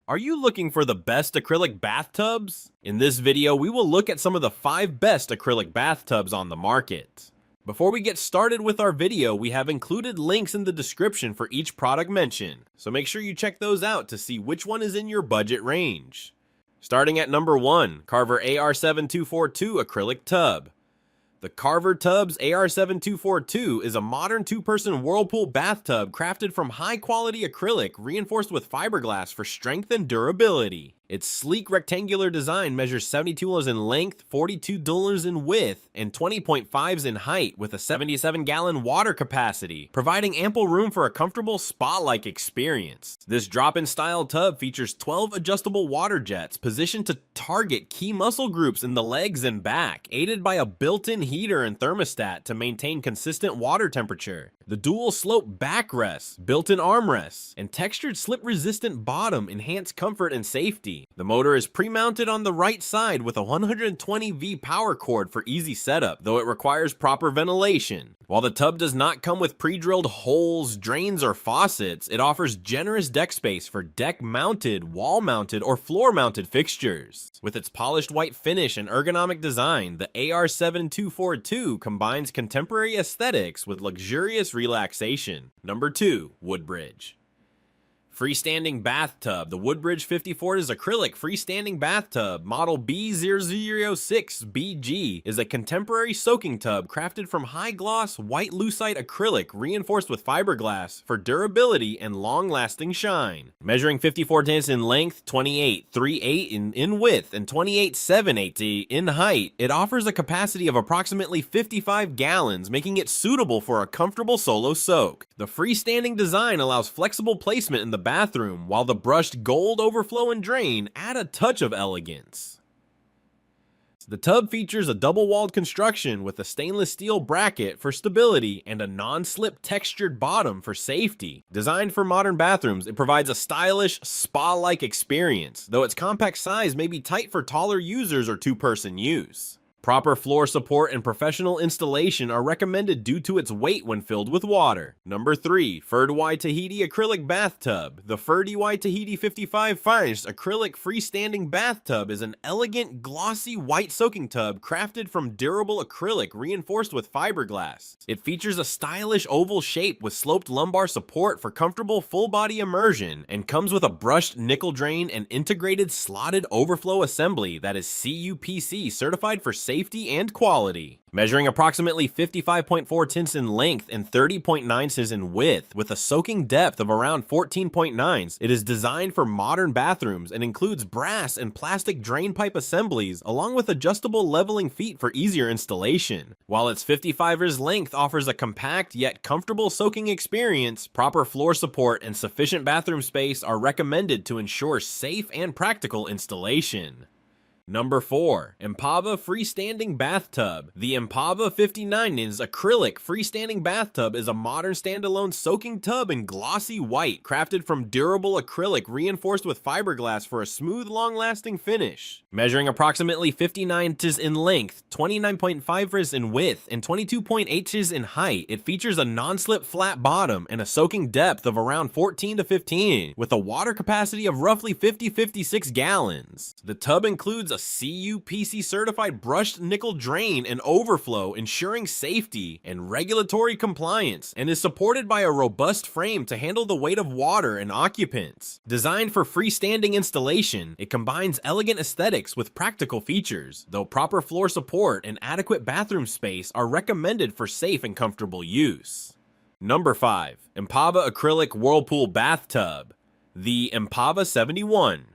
Are you looking for the best acrylic bathtubs? In this video, we will look at some of the 5 best acrylic bathtubs on the market. Before we get started with our video, we have included links in the description for each product mentioned, so make sure you check those out to see which one is in your budget range. Starting at number 1, Carver AR7242 Acrylic Tub. The Carver Tubs AR7242 is a modern 2-person Whirlpool bathtub crafted from high-quality acrylic reinforced with fiberglass for strength and durability. Its sleek rectangular design measures 72 mm in length, 42 mm in width, and 20.5 in height with a 77-gallon water capacity, providing ample room for a comfortable spa-like experience. This drop-in style tub features 12 adjustable water jets positioned to target key muscle groups in the legs and back, aided by a built-in heater and thermostat to maintain consistent water temperature. The dual slope backrests, built-in armrests, and textured slip-resistant bottom enhance comfort and safety. The motor is pre-mounted on the right side with a 120V power cord for easy setup, though it requires proper ventilation. While the tub does not come with pre-drilled holes, drains, or faucets, it offers generous deck space for deck-mounted, wall-mounted, or floor-mounted fixtures. With its polished white finish and ergonomic design, the AR7242 combines contemporary aesthetics with luxurious relaxation. Number 2, WOODBRIDGE. Freestanding bathtub. The WOODBRIDGE 54 is acrylic freestanding bathtub, model B006BG, is a contemporary soaking tub crafted from high-gloss, white lucite acrylic reinforced with fiberglass for durability and long-lasting shine. Measuring 54 inches in length, 28.38 in width, and 28.78 in height, it offers a capacity of approximately 55 gallons, making it suitable for a comfortable solo soak. The freestanding design allows flexible placement in the bathroom, while the brushed gold overflow and drain add a touch of elegance. The tub features a double-walled construction with a stainless steel bracket for stability and a non-slip textured bottom for safety. Designed for modern bathrooms, it provides a stylish, spa-like experience, though its compact size may be tight for taller users or 2-person use. Proper floor support and professional installation are recommended due to its weight when filled with water. Number 3, FerdY Tahiti Acrylic Bathtub. The FerdY Tahiti 55 Finest Acrylic Freestanding Bathtub is an elegant, glossy white soaking tub crafted from durable acrylic reinforced with fiberglass. It features a stylish oval shape with sloped lumbar support for comfortable full-body immersion and comes with a brushed nickel drain and integrated slotted overflow assembly that is CUPC certified for safety and quality. Measuring approximately 55.4 inches in length and 30.9 inches in width with a soaking depth of around 14.9, it is designed for modern bathrooms and includes brass and plastic drain pipe assemblies along with adjustable leveling feet for easier installation. While its 55 inches length offers a compact yet comfortable soaking experience, proper floor support and sufficient bathroom space are recommended to ensure safe and practical installation. Number 4, Empava Freestanding Bathtub. The Empava 59-inch acrylic freestanding bathtub is a modern standalone soaking tub in glossy white, crafted from durable acrylic reinforced with fiberglass for a smooth, long-lasting finish. Measuring approximately 59 inches in length, 29.5 inches in width, and 22.8 inches in height, it features a non-slip flat bottom and a soaking depth of around 14 to 15, with a water capacity of roughly 56 gallons. The tub includes a CUPC certified brushed nickel drain and overflow, ensuring safety and regulatory compliance, and is supported by a robust frame to handle the weight of water and occupants. Designed for freestanding installation, it combines elegant aesthetics with practical features, though proper floor support and adequate bathroom space are recommended for safe and comfortable use. Number 5, Empava Acrylic Whirlpool Bathtub. The Empava 71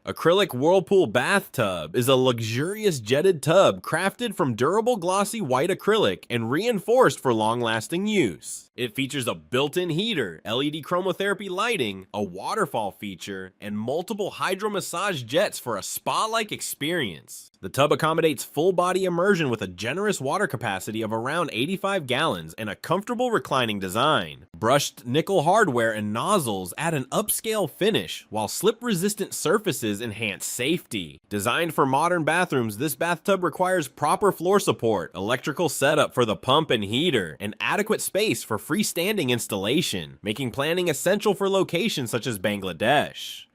Acrylic Whirlpool Bathtub is a luxurious jetted tub crafted from durable glossy white acrylic and reinforced for long-lasting use. It features a built-in heater, LED chromotherapy lighting, a waterfall feature, and multiple hydro massage jets for a spa-like experience. The tub accommodates full-body immersion with a generous water capacity of around 85 gallons and a comfortable reclining design. Brushed nickel hardware and nozzles add an upscale finish, while slip-resistant surfaces enhance safety. Designed for modern bathrooms, this bathtub requires proper floor support, electrical setup for the pump and heater, and adequate space for freestanding installation, making planning essential for locations such as Bangladesh.